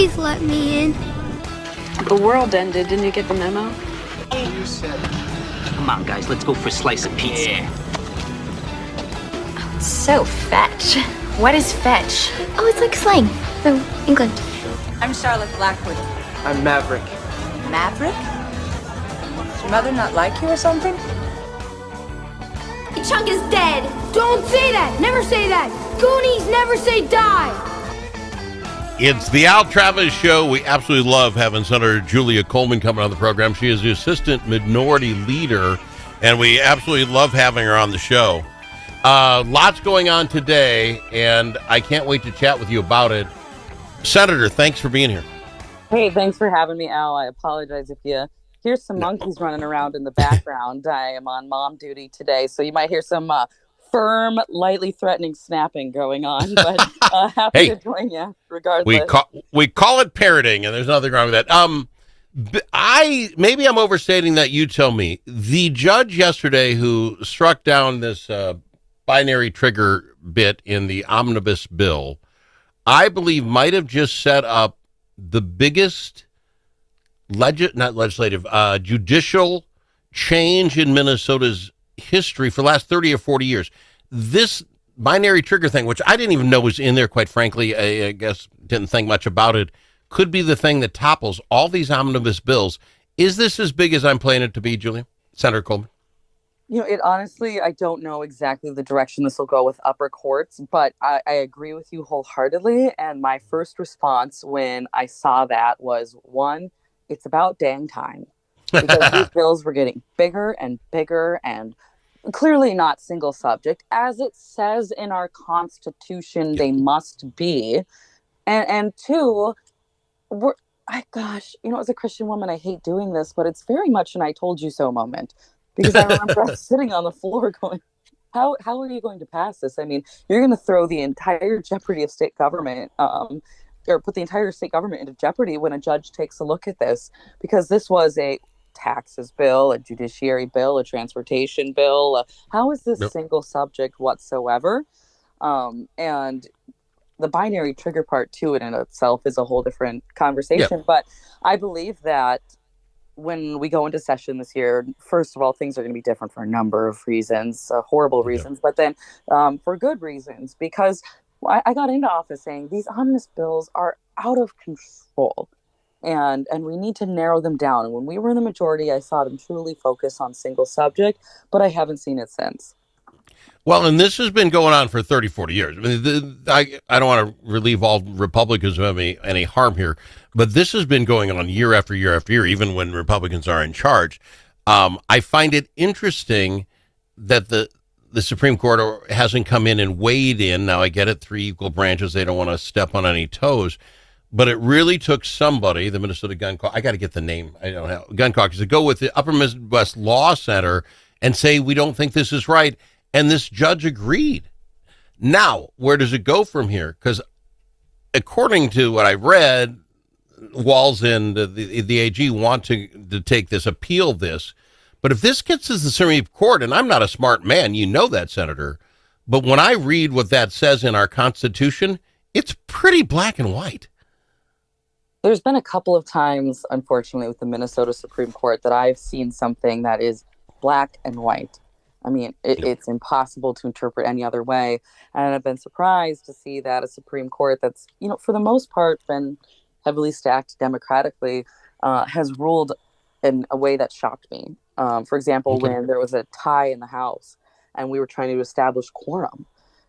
Please let me in. The world ended. Didn't you get the memo? You said it. Come on, guys, let's go for a slice of pizza. Yeah. So fetch. What is fetch? Oh, it's like slang from England. I'm Charlotte Blackwood. I'm Maverick. Maverick? Does your mother not like you or something? Chunk is dead. Don't say that. Never say that. Goonies never say die. It's the Al Travis Show. We absolutely love having Senator Julia Coleman coming on the program. She is the Assistant Minority Leader, and we absolutely love having her on the show. Lots going on today, and I can't wait to chat with you about it. Senator, thanks for being here. Hey, thanks for having me, Al. I apologize if you hear some monkeys running around in the background. I am on mom duty today, so you might hear some firm, lightly threatening snapping going on, but happy to join you regardless. We call it parroting, and there's nothing wrong with that. Maybe I'm overstating that. You tell me. The judge yesterday who struck down this binary trigger bit in the omnibus bill, I believe might have just set up the biggest judicial change in Minnesota's history for the last 30 or 40 years. This binary trigger thing, which I didn't even know was in there, quite frankly, I guess didn't think much about it, could be the thing that topples all these omnibus bills. Is this as big as I'm playing it to be, Julia? Senator Coleman? You know, it honestly, I don't know exactly the direction this will go with upper courts, but I agree with you wholeheartedly. And my first response when I saw that was, one, it's about dang time. Because these bills were getting bigger and bigger and clearly not single subject. As it says in our Constitution, they must be. And two, as a Christian woman, I hate doing this, but it's very much an I told you so moment. Because I remember I was sitting on the floor going, how are you going to pass this? I mean, you're going to throw the entire jeopardy of state government or put the entire state government into jeopardy when a judge takes a look at this, because this was a taxes bill, a judiciary bill, a transportation bill. How is this single subject whatsoever? And the binary trigger part to it in itself is a whole different conversation. Yep. But I believe that when we go into session this year, first of all, things are going to be different for a number of reasons, horrible reasons, but then for good reasons, because I got into office saying these omnibus bills are out of control and we need to narrow them down. And when we were in the majority, I saw them truly focus on single subject, but I haven't seen it since. Well, and this has been going on for 30, 40 years. I mean, I don't want to relieve all Republicans of any harm here, but this has been going on year after year after year, even when Republicans are in charge. I find it interesting that the Supreme Court hasn't come in and weighed in. Now, I get it, three equal branches. They don't want to step on any toes. But it really took somebody, the Minnesota Gun Caucus, I got to get the name, I don't have, Gun Caucus, to go with the Upper Midwest Law Center and say, we don't think this is right. And this judge agreed. Now, where does it go from here? Because according to what I read, Walz and the AG want to take this, appeal this. But if this gets to the Supreme Court, and I'm not a smart man, you know that, Senator, but when I read what that says in our Constitution, it's pretty black and white. There's been a couple of times, unfortunately, with the Minnesota Supreme Court that I've seen something that is black and white. I mean, it's impossible to interpret any other way. And I've been surprised to see that a Supreme Court that's, for the most part, been heavily stacked democratically, has ruled in a way that shocked me. For example, when there was a tie in the House and we were trying to establish quorum,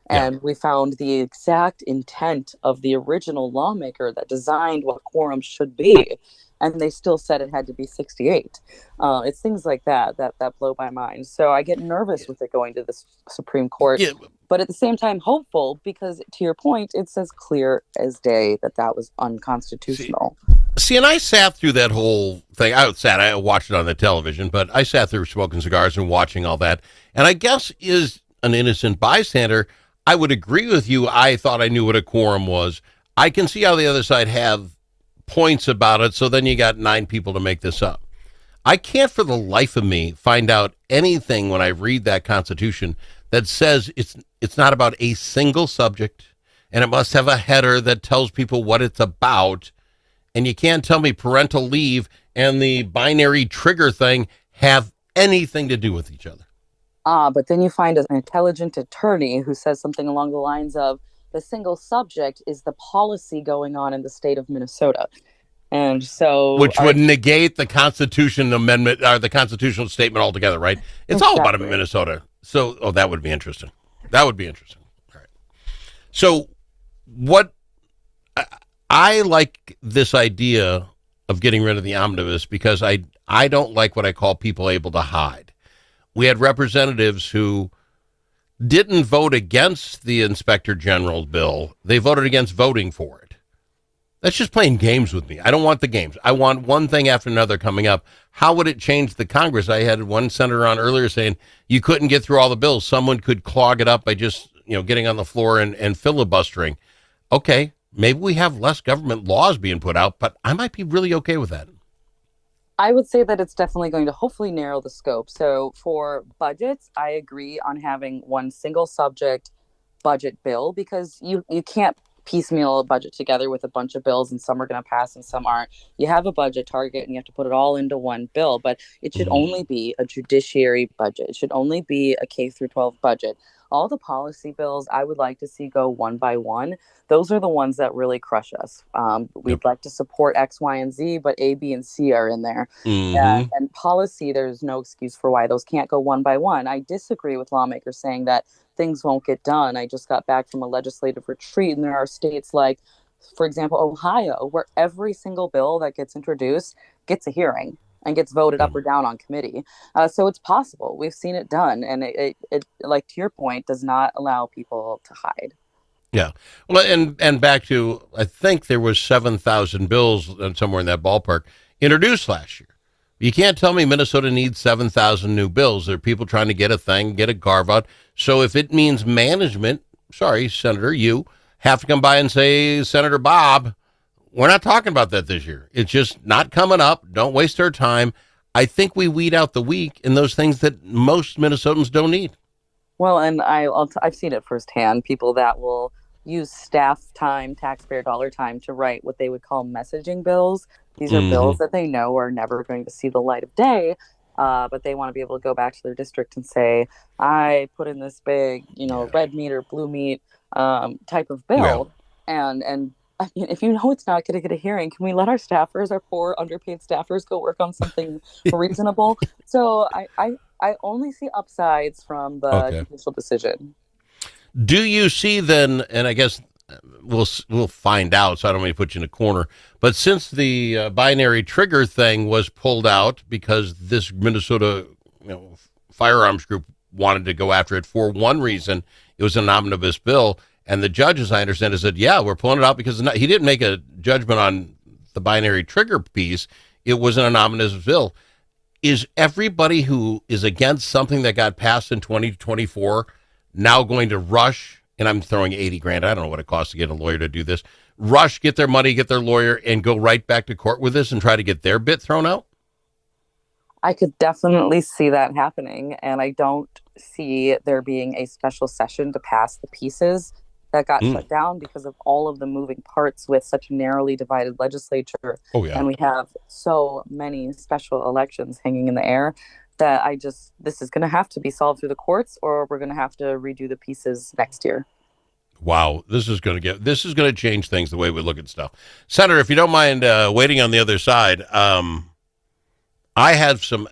and we found the exact intent of the original lawmaker that designed what quorum should be. And they still said it had to be 68. It's things like that blow my mind. So I get nervous with it going to the Supreme Court, but at the same time hopeful, because to your point, it's as clear as day that was unconstitutional. See, and I sat through that whole thing. I watched it on the television, but I sat through smoking cigars and watching all that. And I guess is an innocent bystander, I would agree with you. I thought I knew what a quorum was. I can see how the other side have points about it, so then you got 9 people to make this up. I can't for the life of me find out anything when I read that Constitution that says it's not about a single subject, and it must have a header that tells people what it's about. And you can't tell me parental leave and the binary trigger thing have anything to do with each other. But then you find an intelligent attorney who says something along the lines of, the single subject is the policy going on in the state of Minnesota. And so, which would negate the Constitution Amendment or the constitutional statement altogether, right? It's all about Minnesota. So, that would be interesting. That would be interesting. All right. So, what I like this idea of getting rid of the omnibus because I don't like what I call people able to hide. We had representatives who didn't vote against the Inspector General's bill. They voted against voting for it. That's just playing games with me. I don't want the games. I want one thing after another coming up. How would it change the Congress? I had one senator on earlier saying you couldn't get through all the bills. Someone could clog it up by just, getting on the floor and filibustering. Okay, maybe we have less government laws being put out, but I might be really okay with that. I would say that it's definitely going to hopefully narrow the scope. So for budgets, I agree on having one single subject budget bill because you can't piecemeal a budget together with a bunch of bills and some are going to pass and some aren't. You have a budget target and you have to put it all into one bill, but it should only be a judiciary budget. It should only be a K through 12 budget. All the policy bills I would like to see go one by one. Those are the ones that really crush us. We'd like to support X, Y, and Z, but A, B, and C are in there. And policy, there's no excuse for why those can't go one by one. I disagree with lawmakers saying that things won't get done. I just got back from a legislative retreat, and there are states like, for example, Ohio, where every single bill that gets introduced gets a hearing and gets voted up or down on committee. So it's possible. We've seen it done. And it, like to your point, does not allow people to hide. Yeah. Well, and back to, I think there was 7,000 bills somewhere in that ballpark introduced last year. You can't tell me Minnesota needs 7,000 new bills. There are people trying to get a thing, get a carve out. So if it means management, sorry, Senator, you have to come by and say, Senator Bob, we're not talking about that this year. It's just not coming up. Don't waste our time. I think we weed out the weak in those things that most Minnesotans don't need. Well, and I've seen it firsthand. People that will use staff time, taxpayer dollar time to write what they would call messaging bills. These are bills that they know are never going to see the light of day, but they want to be able to go back to their district and say, I put in this big, red meat or blue meat type of bill. Yeah. And I mean, if it's not going to get a hearing, can we let our staffers, our poor underpaid staffers, go work on something reasonable? So I only see upsides from the judicial decision. Do you see then, and I guess we'll find out, so I don't want to put you in a corner, but since the binary trigger thing was pulled out because this Minnesota firearms group wanted to go after it for one reason, it was an omnibus bill, and the judge, as I understand it, said, yeah, we're pulling it out because he didn't make a judgment on the binary trigger piece. It was an omnibus bill. Is everybody who is against something that got passed in 2024 now going to rush, and I'm throwing $80,000, I don't know what it costs to get a lawyer to do this, rush, get their money, get their lawyer, and go right back to court with this and try to get their bit thrown out? I could definitely see that happening, and I don't see there being a special session to pass the pieces that got shut down because of all of the moving parts with such a narrowly divided legislature. And we have so many special elections hanging in the air that this is going to have to be solved through the courts, or we're going to have to redo the pieces next year. Wow, this is going to change things the way we look at stuff. Senator, if you don't mind waiting on the other side, I have some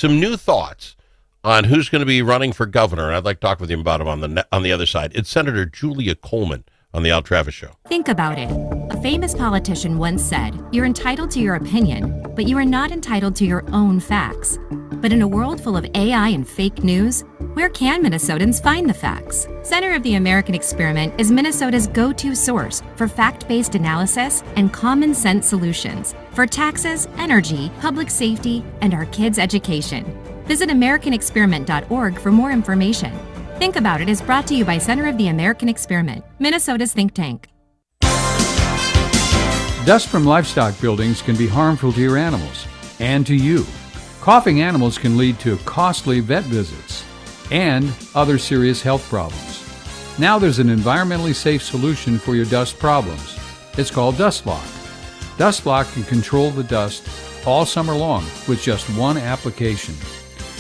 new thoughts on who's going to be running for governor, and I'd like to talk with you about him on the other side. It's Senator Julia Coleman on the Al Travis Show. Think about it. A famous politician once said, "You're entitled to your opinion, but you are not entitled to your own facts." But in a world full of AI and fake news, where can Minnesotans find the facts? Center of the American Experiment is Minnesota's go-to source for fact-based analysis and common sense solutions for taxes, energy, public safety, and our kids' education. Visit AmericanExperiment.org for more information. Think About It is brought to you by Center of the American Experiment, Minnesota's think tank. Dust from livestock buildings can be harmful to your animals and to you. Coughing animals can lead to costly vet visits and other serious health problems. Now there's an environmentally safe solution for your dust problems. It's called Dust Lock. DustLock can control the dust all summer long with just one application.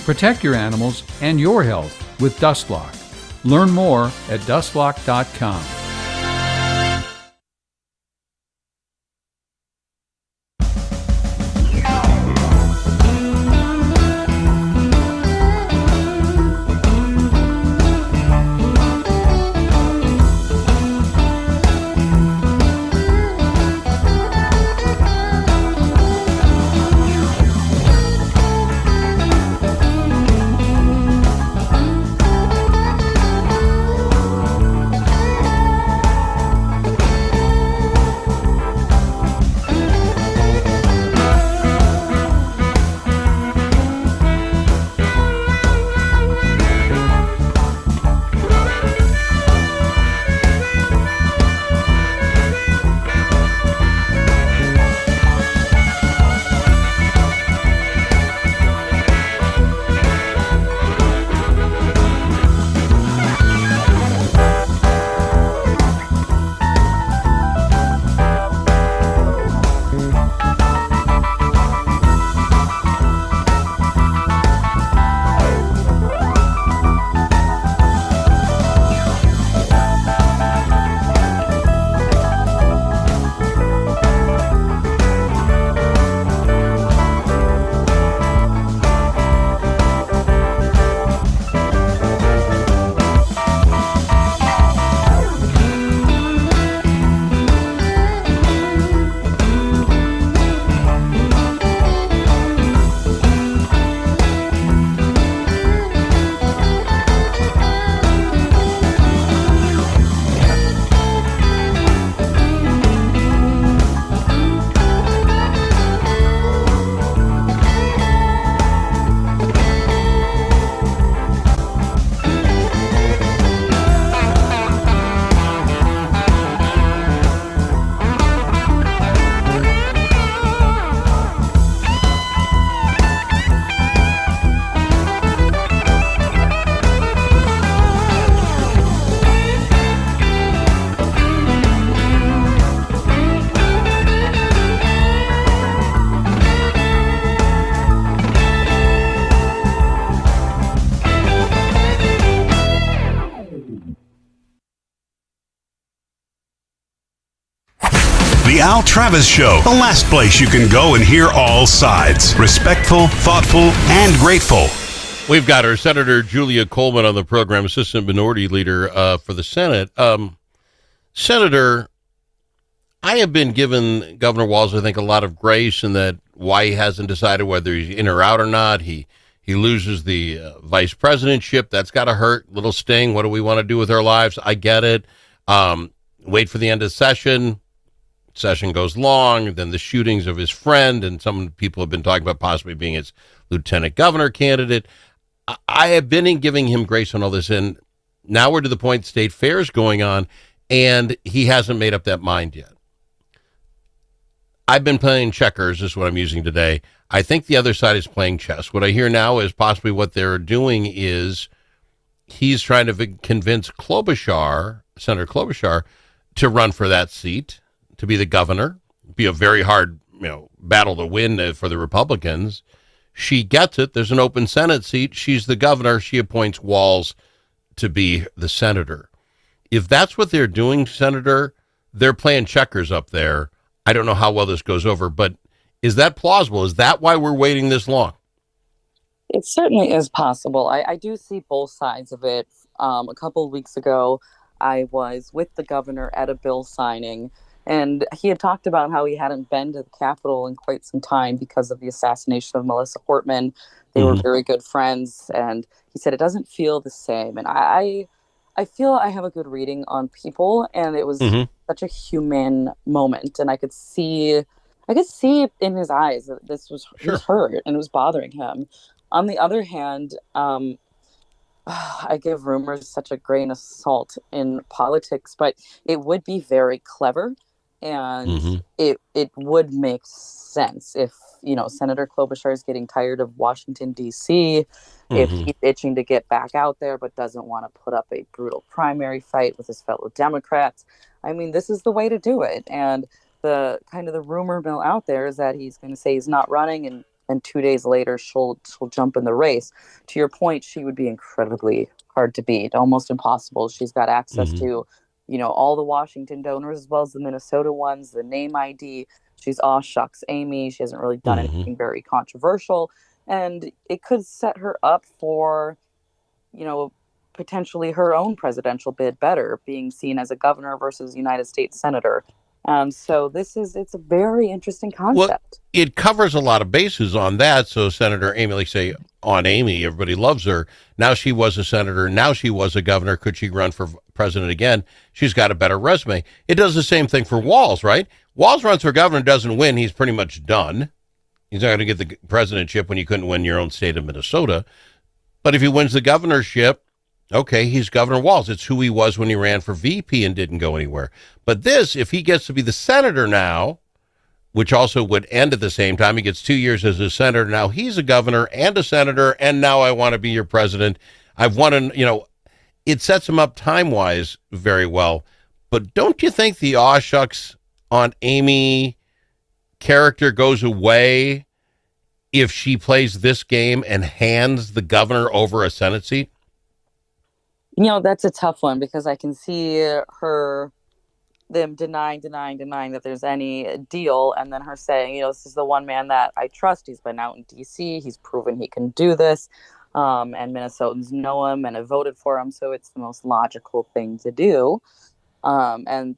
Protect your animals and your health with DustLock. Learn more at dustlock.com. The Al Travis Show, the last place you can go and hear all sides. Respectful, thoughtful, and grateful. We've got our Senator Julia Coleman on the program, Assistant Minority Leader for the Senate. Senator, I have been giving Governor Walz, I think, a lot of grace in that why he hasn't decided whether he's in or out or not. He loses the vice presidentship. That's got to hurt. Little sting. What do we want to do with our lives? I get it. Wait for the end of session. Session goes long. Then the shootings of his friend, and some people have been talking about possibly being his lieutenant governor candidate. I have been giving him grace on all this, and now we're to the point state fair is going on, and he hasn't made up that mind yet. I've been playing checkers, is what I'm using today. I think the other side is playing chess. What I hear now is possibly what they're doing is he's trying to convince Klobuchar, Senator Klobuchar, to run for that seat, to be the governor. Be a very hard, battle to win for the Republicans. She gets it. There's an open Senate seat. She's the governor. She appoints Walz to be the senator. If that's what they're doing, Senator, they're playing checkers up there. I don't know how well this goes over, but is that plausible? Is that why we're waiting this long? It certainly is possible. I do see both sides of it. A couple of weeks ago, I was with the governor at a bill signing, and he had talked about how he hadn't been to the Capitol in quite some time because of the assassination of Melissa Hortman. They were very good friends, and he said it doesn't feel the same. And I feel I have a good reading on people, and it was such a human moment, and I could see in his eyes that this was he was hurt and it was bothering him. On the other hand, I give rumors such a grain of salt in politics, but it would be very clever, and it would make sense if Senator Klobuchar is getting tired of Washington D.C. If he's itching to get back out there but doesn't want to put up a brutal primary fight with his fellow Democrats. I mean, this is the way to do it. And the kind of the rumor mill out there is that he's going to say he's not running, and 2 days later she'll jump in the race. To your point, she would be incredibly hard to beat, almost impossible. She's got access to, all the Washington donors as well as the Minnesota ones, the name ID. She's shucks Amy. She hasn't really done anything very controversial, and it could set her up for, potentially her own presidential bid better, being seen as a governor versus United States senator. So it's a very interesting concept. Well, it covers a lot of bases on that. So Senator Amy, like say on Amy, everybody loves her. Now she was a senator. Now she was a governor. Could she run for president again? She's got a better resume. It does the same thing for Walz, right? Walz runs for governor, doesn't win. He's pretty much done. He's not going to get the presidentship when you couldn't win your own state of Minnesota. But if he wins the governorship, okay, he's Governor Walz. It's who he was when he ran for VP and didn't go anywhere. But this, if he gets to be the senator now, which also would end at the same time, he gets 2 years as a senator. Now he's a governor and a senator, and now I want to be your president. I've won, it sets him up time-wise very well. But don't you think the shucks on Amy character goes away if she plays this game and hands the governor over a Senate seat? That's a tough one, because I can see them denying that there's any deal, and then her saying, this is the one man that I trust. He's been out in D.C. He's proven he can do this, and Minnesotans know him and have voted for him, so it's the most logical thing to do. And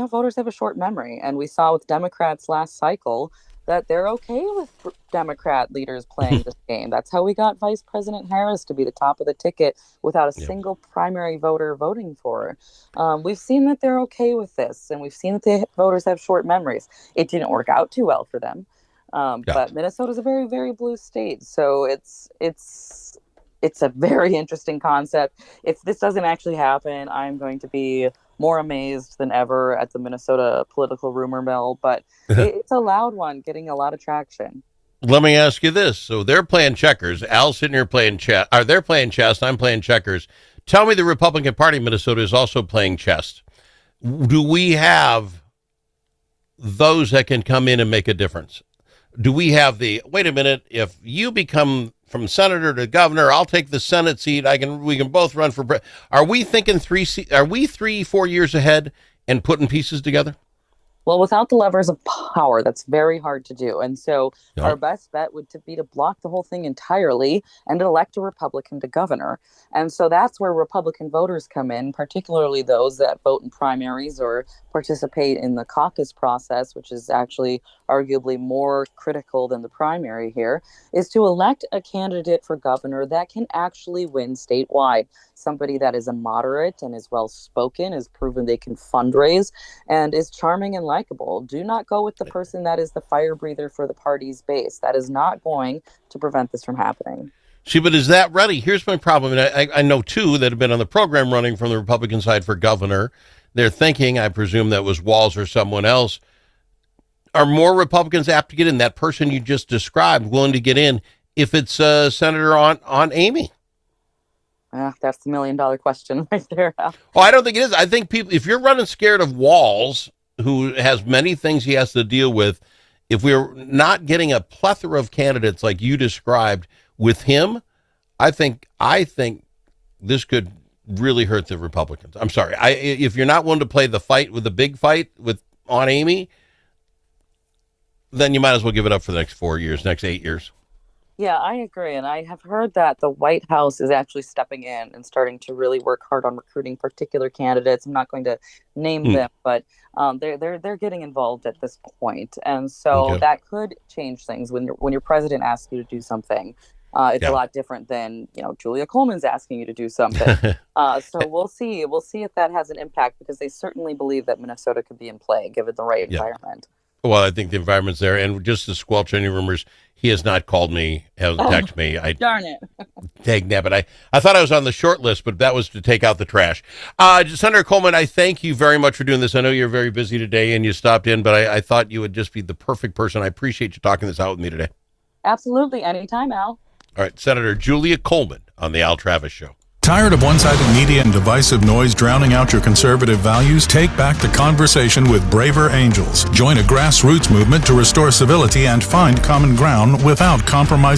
voters have a short memory, and we saw with Democrats last cycle that they're okay with Democrat leaders playing this game. That's how we got Vice President Harris to be the top of the ticket without a single primary voter voting for her. We've seen that they're okay with this, and we've seen that the voters have short memories. It didn't work out too well for them, but Minnesota's a very, very blue state, so it's a very interesting concept. If this doesn't actually happen, I'm going to be more amazed than ever at the Minnesota political rumor mill, but it's a loud one, getting a lot of traction. Let me ask you this. So they're playing checkers. Al's sitting here playing chess. They're playing chess. I'm playing checkers. Tell me the Republican Party of Minnesota is also playing chess. Do we have those that can come in and make a difference? Do we have wait a minute, if you become from senator to governor, I'll take the Senate seat. We can both run for Are we thinking 3-4 years ahead and putting pieces together? Well, without the levers of power, that's very hard to do. And so our best bet would be to block the whole thing entirely and elect a Republican to governor. And so that's where Republican voters come in, particularly those that vote in primaries or participate in the caucus process, which is actually arguably more critical than the primary here, is to elect a candidate for governor that can actually win statewide. Somebody that is a moderate and is well-spoken, has proven they can fundraise, and is charming and likable. Do not go with the person that is the fire breather for the party's base. That is not going to prevent this from happening. See, but is that ready? Here's my problem. And I know two that have been on the program running from the Republican side for governor. They're thinking, I presume that was Walz or someone else. Are more Republicans apt to get in? That person you just described, willing to get in if it's a senator on Amy? That's the $1 million question right there. Oh, I don't think it is. I think people, if you're running scared of Walz, who has many things he has to deal with, if we're not getting a plethora of candidates like you described with him, I think this could really hurt the Republicans. I'm sorry. If you're not willing to play the fight with the big fight on Amy, then you might as well give it up for the next 4 years, next 8 years. Yeah, I agree. And I have heard that the White House is actually stepping in and starting to really work hard on recruiting particular candidates. I'm not going to name them, but they're getting involved at this point. And so that could change things when your president asks you to do something. It's a lot different than, Julia Coleman's asking you to do something. So we'll see. We'll see if that has an impact, because they certainly believe that Minnesota could be in play given the right environment. Well, I think the environment's there. And just to squelch any rumors, he has not called me, hasn't texted me. Darn it. Dang nabbit. I thought I was on the short list, but that was to take out the trash. Senator Coleman, I thank you very much for doing this. I know you're very busy today and you stopped in, but I thought you would just be the perfect person. I appreciate you talking this out with me today. Absolutely. Anytime, Al. All right. Senator Julia Coleman on the Al Travis Show. Tired of one-sided media and divisive noise drowning out your conservative values? Take back the conversation with Braver Angels. Join a grassroots movement to restore civility and find common ground without compromising